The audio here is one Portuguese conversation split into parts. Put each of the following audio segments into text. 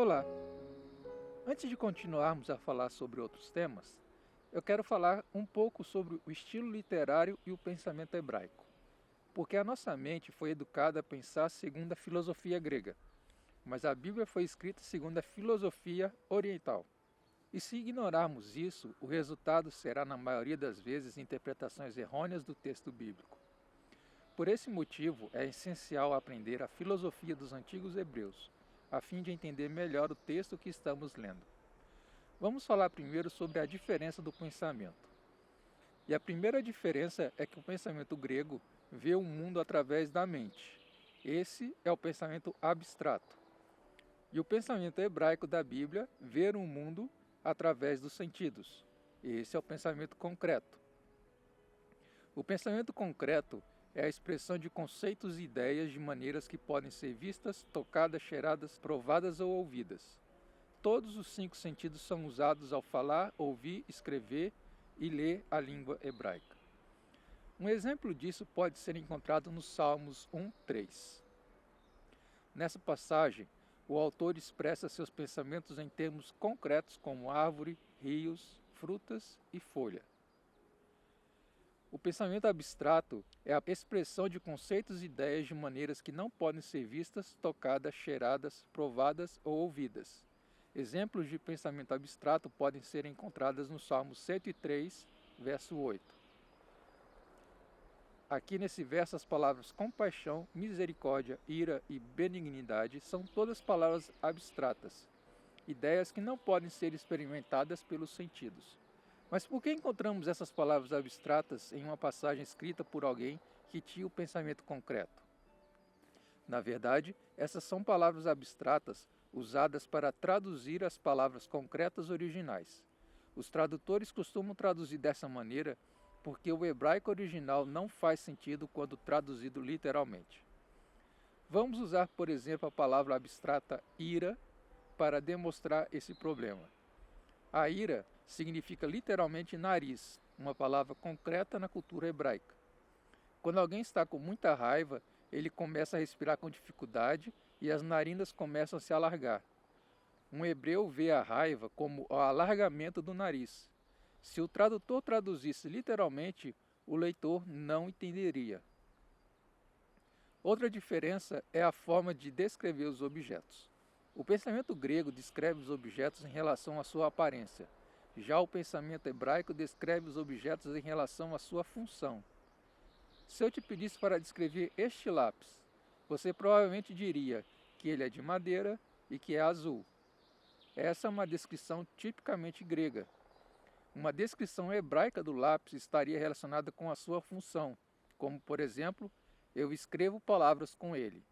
Olá! Antes de continuarmos a falar sobre outros temas, eu quero falar um pouco sobre o estilo literário e o pensamento hebraico, porque a nossa mente foi educada a pensar segundo a filosofia grega, mas a Bíblia foi escrita segundo a filosofia oriental. E se ignorarmos isso, o resultado será, na maioria das vezes, interpretações errôneas do texto bíblico. Por esse motivo, é essencial aprender a filosofia dos antigos hebreus, a fim de entender melhor o texto que estamos lendo. Vamos falar primeiro sobre a diferença do pensamento. E a primeira diferença é que o pensamento grego vê o mundo através da mente. Esse é o pensamento abstrato. E o pensamento hebraico da Bíblia vê o mundo através dos sentidos. Esse é o pensamento concreto. O pensamento concreto é a expressão de conceitos e ideias de maneiras que podem ser vistas, tocadas, cheiradas, provadas ou ouvidas. Todos os 5 sentidos são usados ao falar, ouvir, escrever e ler a língua hebraica. Um exemplo disso pode ser encontrado nos Salmos 1:3. Nessa passagem, o autor expressa seus pensamentos em termos concretos como árvore, rios, frutas e folha. O pensamento abstrato é a expressão de conceitos e ideias de maneiras que não podem ser vistas, tocadas, cheiradas, provadas ou ouvidas. Exemplos de pensamento abstrato podem ser encontrados no Salmo 103, verso 8. Aqui nesse verso as palavras compaixão, misericórdia, ira e benignidade são todas palavras abstratas, ideias que não podem ser experimentadas pelos sentidos. Mas por que encontramos essas palavras abstratas em uma passagem escrita por alguém que tinha o pensamento concreto? Na verdade, essas são palavras abstratas usadas para traduzir as palavras concretas originais. Os tradutores costumam traduzir dessa maneira porque o hebraico original não faz sentido quando traduzido literalmente. Vamos usar, por exemplo, a palavra abstrata ira para demonstrar esse problema. A ira significa literalmente nariz, uma palavra concreta na cultura hebraica. Quando alguém está com muita raiva, ele começa a respirar com dificuldade e as narinas começam a se alargar. Um hebreu vê a raiva como o alargamento do nariz. Se o tradutor traduzisse literalmente, o leitor não entenderia. Outra diferença é a forma de descrever os objetos. O pensamento grego descreve os objetos em relação à sua aparência. Já o pensamento hebraico descreve os objetos em relação à sua função. Se eu te pedisse para descrever este lápis, você provavelmente diria que ele é de madeira e que é azul. Essa é uma descrição tipicamente grega. Uma descrição hebraica do lápis estaria relacionada com a sua função, como, por exemplo, eu escrevo palavras com ele.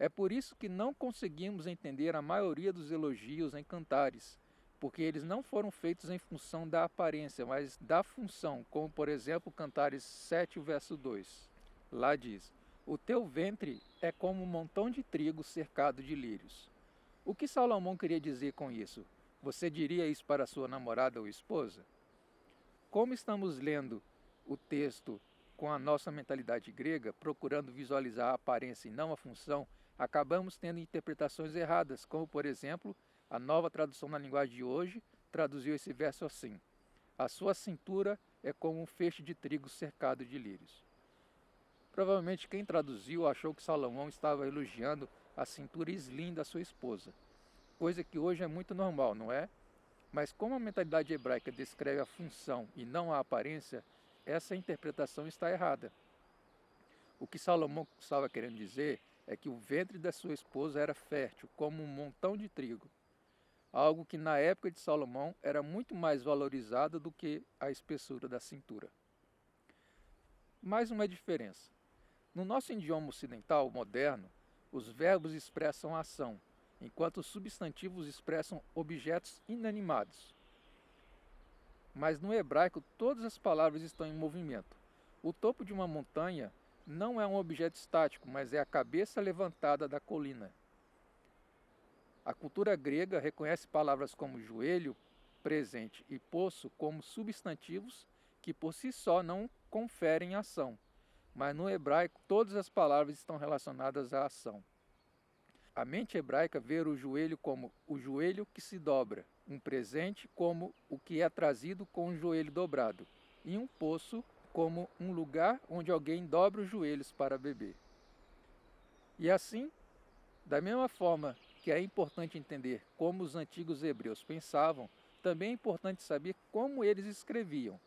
É por isso que não conseguimos entender a maioria dos elogios em cantares, porque eles não foram feitos em função da aparência, mas da função, como por exemplo Cantares 7, verso 2. Lá diz: o teu ventre é como um montão de trigo cercado de lírios. O que Salomão queria dizer com isso? Você diria isso para sua namorada ou esposa? Como estamos lendo o texto com a nossa mentalidade grega, procurando visualizar a aparência e não a função, acabamos tendo interpretações erradas, como por exemplo, a nova tradução na linguagem de hoje traduziu esse verso assim: a sua cintura é como um feixe de trigo cercado de lírios. Provavelmente quem traduziu achou que Salomão estava elogiando a cintura slim da sua esposa, coisa que hoje é muito normal, não é? Mas como a mentalidade hebraica descreve a função e não a aparência, essa interpretação está errada. O que Salomão estava querendo dizer é que o ventre da sua esposa era fértil, como um montão de trigo, algo que na época de Salomão era muito mais valorizado do que a espessura da cintura. Mais uma diferença. No nosso idioma ocidental moderno, os verbos expressam ação, enquanto os substantivos expressam objetos inanimados. Mas no hebraico todas as palavras estão em movimento. O topo de uma montanha não é um objeto estático, mas é a cabeça levantada da colina. A cultura grega reconhece palavras como joelho, presente e poço como substantivos que por si só não conferem ação, mas no hebraico todas as palavras estão relacionadas à ação. A mente hebraica vê o joelho como o joelho que se dobra, um presente como o que é trazido com o joelho dobrado, e um poço como um lugar onde alguém dobra os joelhos para beber. E assim, da mesma forma que é importante entender como os antigos hebreus pensavam, também é importante saber como eles escreviam.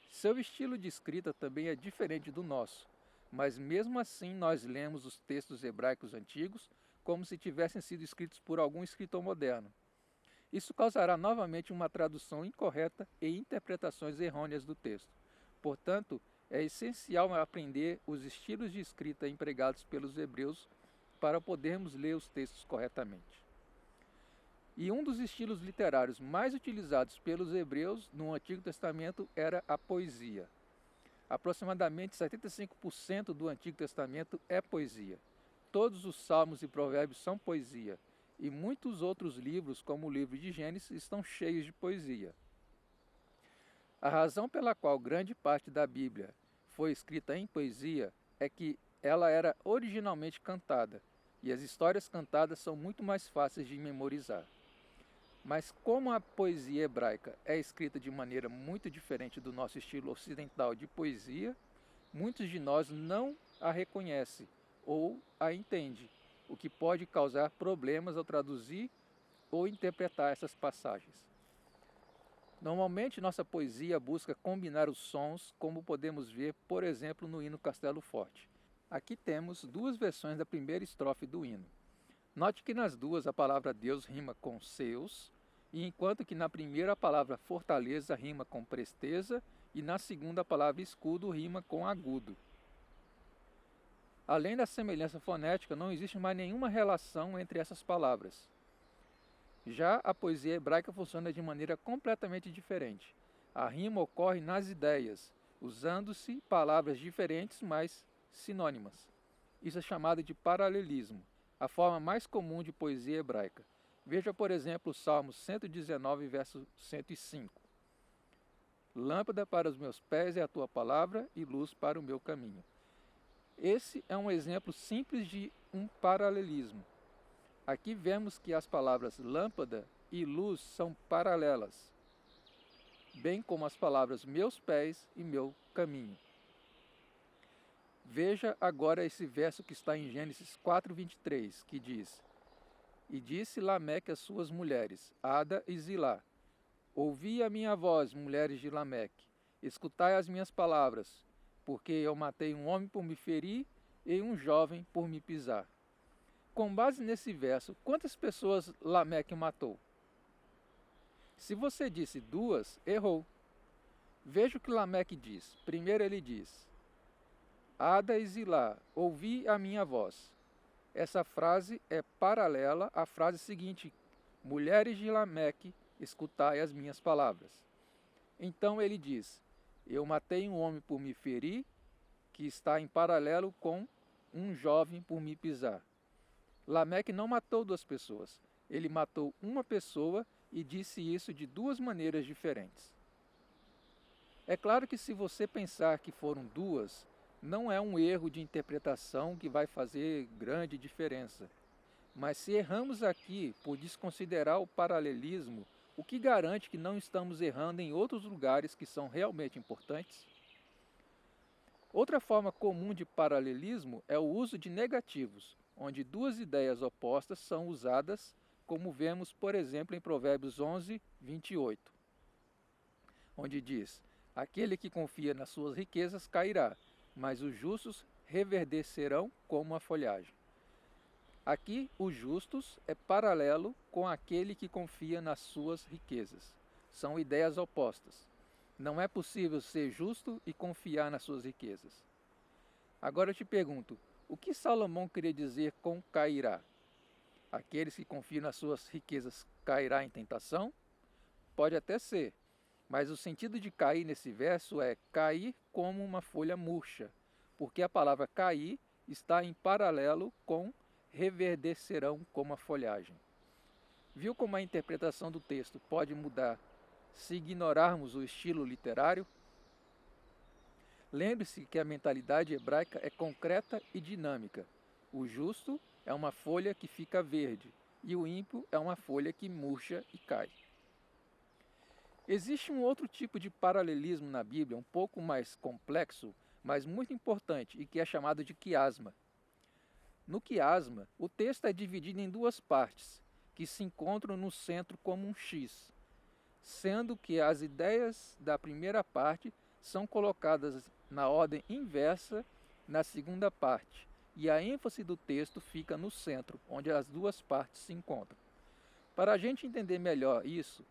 Seu estilo de escrita também é diferente do nosso, mas mesmo assim nós lemos os textos hebraicos antigos como se tivessem sido escritos por algum escritor moderno. Isso causará novamente uma tradução incorreta e interpretações errôneas do texto. Portanto, é essencial aprender os estilos de escrita empregados pelos hebreus para podermos ler os textos corretamente. E um dos estilos literários mais utilizados pelos hebreus no Antigo Testamento era a poesia. Aproximadamente 75% do Antigo Testamento é poesia. Todos os salmos e provérbios são poesia, e muitos outros livros, como o livro de Gênesis, estão cheios de poesia. A razão pela qual grande parte da Bíblia foi escrita em poesia é que ela era originalmente cantada, e as histórias cantadas são muito mais fáceis de memorizar. Mas como a poesia hebraica é escrita de maneira muito diferente do nosso estilo ocidental de poesia, muitos de nós não a reconhecem ou a entendem, o que pode causar problemas ao traduzir ou interpretar essas passagens. Normalmente nossa poesia busca combinar os sons, como podemos ver, por exemplo, no hino Castelo Forte. Aqui temos duas versões da primeira estrofe do hino. Note que nas duas a palavra Deus rima com seus, e enquanto que na primeira a palavra fortaleza rima com presteza, e na segunda a palavra escudo rima com agudo. Além da semelhança fonética, não existe mais nenhuma relação entre essas palavras. Já a poesia hebraica funciona de maneira completamente diferente. A rima ocorre nas ideias, usando-se palavras diferentes, mas sinônimas. Isso é chamado de paralelismo, a forma mais comum de poesia hebraica. Veja, por exemplo, o Salmo 119, verso 105. Lâmpada para os meus pés é a tua palavra e luz para o meu caminho. Esse é um exemplo simples de um paralelismo. Aqui vemos que as palavras lâmpada e luz são paralelas, bem como as palavras meus pés e meu caminho. Veja agora esse verso que está em Gênesis 4:23, que diz: E disse Lameque às suas mulheres, Ada e Zilá: Ouvi a minha voz, mulheres de Lameque, escutai as minhas palavras, porque eu matei um homem por me ferir e um jovem por me pisar. Com base nesse verso, quantas pessoas Lameque matou? Se você disse duas, errou. Veja o que Lameque diz. Primeiro ele diz: Ada e Zilá, ouvi a minha voz. Essa frase é paralela à frase seguinte: Mulheres de Lameque, escutai as minhas palavras. Então ele diz: Eu matei um homem por me ferir, que está em paralelo com um jovem por me pisar. Lameque não matou duas pessoas. Ele matou uma pessoa e disse isso de duas maneiras diferentes. É claro que se você pensar que foram duas, não é um erro de interpretação que vai fazer grande diferença. Mas se erramos aqui por desconsiderar o paralelismo, o que garante que não estamos errando em outros lugares que são realmente importantes? Outra forma comum de paralelismo é o uso de negativos, onde duas ideias opostas são usadas, como vemos, por exemplo, em Provérbios 11, 28, onde diz: Aquele que confia nas suas riquezas cairá, mas os justos reverdecerão como a folhagem. Aqui, os justos é paralelo com aquele que confia nas suas riquezas. São ideias opostas. Não é possível ser justo e confiar nas suas riquezas. Agora eu te pergunto, o que Salomão queria dizer com cairá? Aqueles que confiam nas suas riquezas cairá em tentação? Pode até ser, mas o sentido de cair nesse verso é cair como uma folha murcha, porque a palavra cair está em paralelo com reverdecerão como a folhagem. Viu como a interpretação do texto pode mudar se ignorarmos o estilo literário? Lembre-se que a mentalidade hebraica é concreta e dinâmica. O justo é uma folha que fica verde, e o ímpio é uma folha que murcha e cai. Existe um outro tipo de paralelismo na Bíblia, um pouco mais complexo, mas muito importante, e que é chamado de quiasma. No quiasma, o texto é dividido em duas partes, que se encontram no centro como um X, sendo que as ideias da primeira parte são colocadas na ordem inversa na segunda parte, e a ênfase do texto fica no centro, onde as duas partes se encontram. Para a gente entender melhor isso,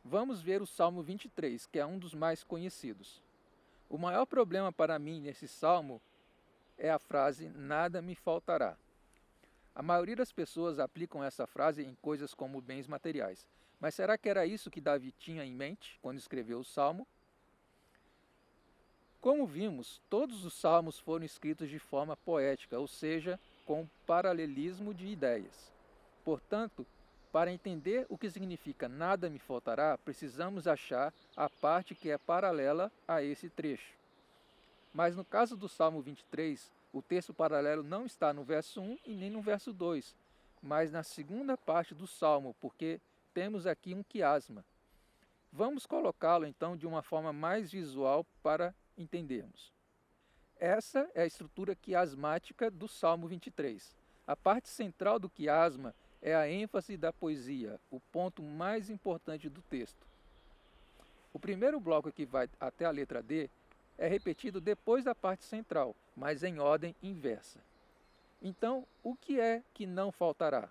vamos ver o Salmo 23, que é um dos mais conhecidos. O maior problema para mim nesse salmo é a frase "nada me faltará". A maioria das pessoas aplicam essa frase em coisas como bens materiais. Mas será que era isso que Davi tinha em mente quando escreveu o salmo? Como vimos, todos os salmos foram escritos de forma poética, ou seja, com paralelismo de ideias. Portanto, para entender o que significa "nada me faltará", precisamos achar a parte que é paralela a esse trecho. Mas no caso do Salmo 23, o texto paralelo não está no verso 1 e nem no verso 2, mas na segunda parte do Salmo, porque temos aqui um quiasma. Vamos colocá-lo então de uma forma mais visual para entendermos. Essa é a estrutura quiasmática do Salmo 23. A parte central do quiasma é a ênfase da poesia, o ponto mais importante do texto. O primeiro bloco que vai até a letra D é repetido depois da parte central, mas em ordem inversa. Então, o que é que não faltará?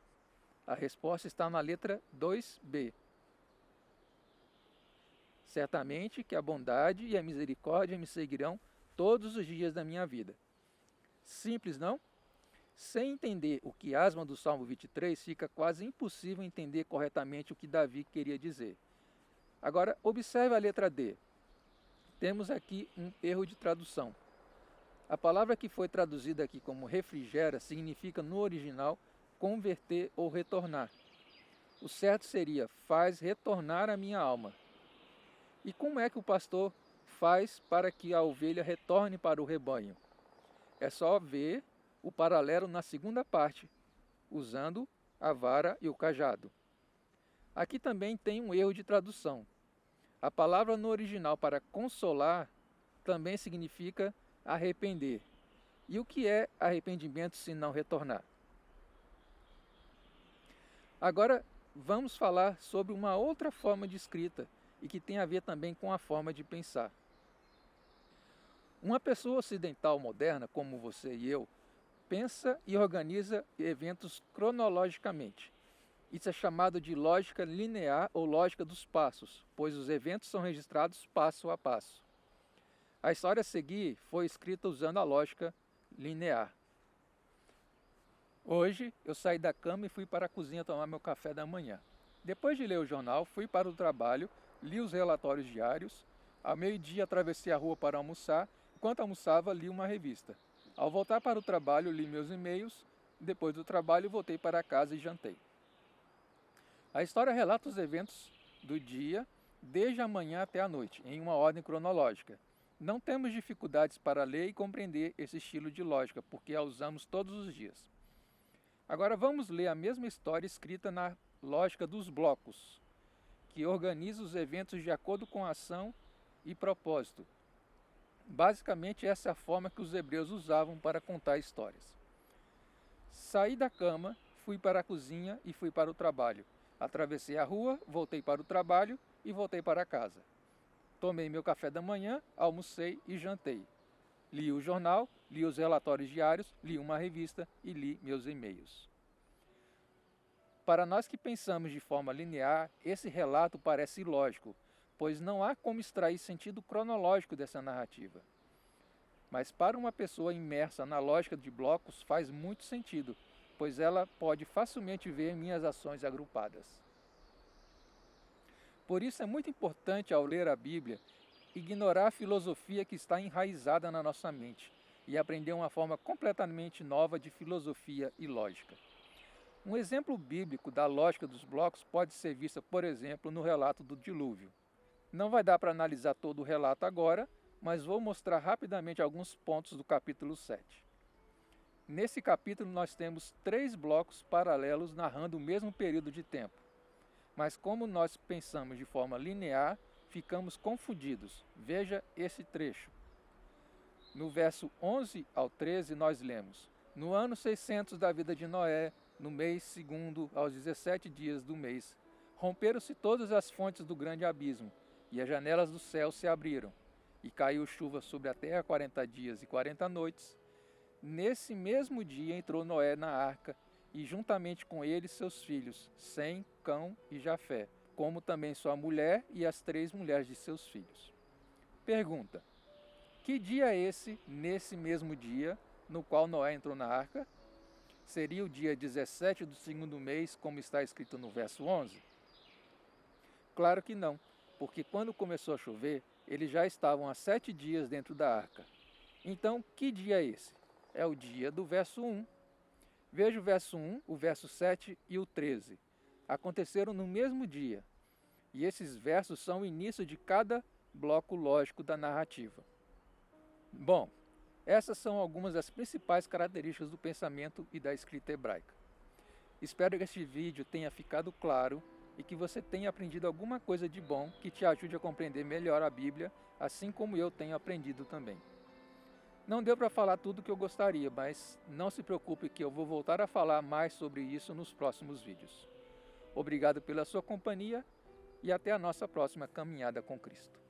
A resposta está na letra 2b. Certamente que a bondade e a misericórdia me seguirão todos os dias da minha vida. Simples, não? Sem entender o quiasma do Salmo 23, fica quase impossível entender corretamente o que Davi queria dizer. Agora, observe a letra D. Temos aqui um erro de tradução. A palavra que foi traduzida aqui como refrigera significa, no original, converter ou retornar. O certo seria faz retornar a minha alma. E como é que o pastor faz para que a ovelha retorne para o rebanho? É só ver o paralelo na segunda parte, usando a vara e o cajado. Aqui também tem um erro de tradução. A palavra no original para consolar também significa arrepender. E o que é arrependimento se não retornar? Agora vamos falar sobre uma outra forma de escrita e que tem a ver também com a forma de pensar. Uma pessoa ocidental moderna, como você e eu, pensa e organiza eventos cronologicamente. Isso é chamado de lógica linear ou lógica dos passos, pois os eventos são registrados passo a passo. A história a seguir foi escrita usando a lógica linear. Hoje eu saí da cama e fui para a cozinha tomar meu café da manhã. Depois de ler o jornal, fui para o trabalho, li os relatórios diários. Ao meio-dia atravessei a rua para almoçar. Enquanto almoçava, li uma revista. Ao voltar para o trabalho, li meus e-mails. Depois do trabalho, voltei para casa e jantei. A história relata os eventos do dia, desde a manhã até a noite, em uma ordem cronológica. Não temos dificuldades para ler e compreender esse estilo de lógica, porque a usamos todos os dias. Agora vamos ler a mesma história escrita na lógica dos blocos, que organiza os eventos de acordo com a ação e propósito. Basicamente, essa é a forma que os hebreus usavam para contar histórias. Saí da cama, fui para a cozinha e fui para o trabalho. Atravessei a rua, voltei para o trabalho e voltei para casa. Tomei meu café da manhã, almocei e jantei. Li o jornal, li os relatórios diários, li uma revista e li meus e-mails. Para nós que pensamos de forma linear, esse relato parece ilógico, pois não há como extrair sentido cronológico dessa narrativa. Mas para uma pessoa imersa na lógica de blocos faz muito sentido, pois ela pode facilmente ver minhas ações agrupadas. Por isso é muito importante, ao ler a Bíblia, ignorar a filosofia que está enraizada na nossa mente e aprender uma forma completamente nova de filosofia e lógica. Um exemplo bíblico da lógica dos blocos pode ser visto, por exemplo, no relato do dilúvio. Não vai dar para analisar todo o relato agora, mas vou mostrar rapidamente alguns pontos do capítulo 7. Nesse capítulo nós temos 3 blocos paralelos narrando o mesmo período de tempo. Mas como nós pensamos de forma linear, ficamos confundidos. Veja esse trecho. No verso 11 ao 13 nós lemos: No ano 600 da vida de Noé, no mês segundo, aos 17 dias do mês, romperam-se todas as fontes do grande abismo, e as janelas do céu se abriram, e caiu chuva sobre a terra 40 dias e 40 noites. Nesse mesmo dia entrou Noé na arca, e juntamente com ele seus filhos, Sem, Cão e Jafé, como também sua mulher e as 3 mulheres de seus filhos. Pergunta: que dia é esse, nesse mesmo dia, no qual Noé entrou na arca? Seria o dia 17 do segundo mês, como está escrito no verso 11? Claro que não, porque quando começou a chover, eles já estavam há 7 dias dentro da arca. Então, que dia é esse? É o dia do verso 1. Veja o verso 1, o verso 7 e o 13. Aconteceram no mesmo dia. E esses versos são o início de cada bloco lógico da narrativa. Bom, essas são algumas das principais características do pensamento e da escrita hebraica. Espero que este vídeo tenha ficado claro e que você tenha aprendido alguma coisa de bom que te ajude a compreender melhor a Bíblia, assim como eu tenho aprendido também. Não deu para falar tudo o que eu gostaria, mas não se preocupe que eu vou voltar a falar mais sobre isso nos próximos vídeos. Obrigado pela sua companhia e até a nossa próxima caminhada com Cristo.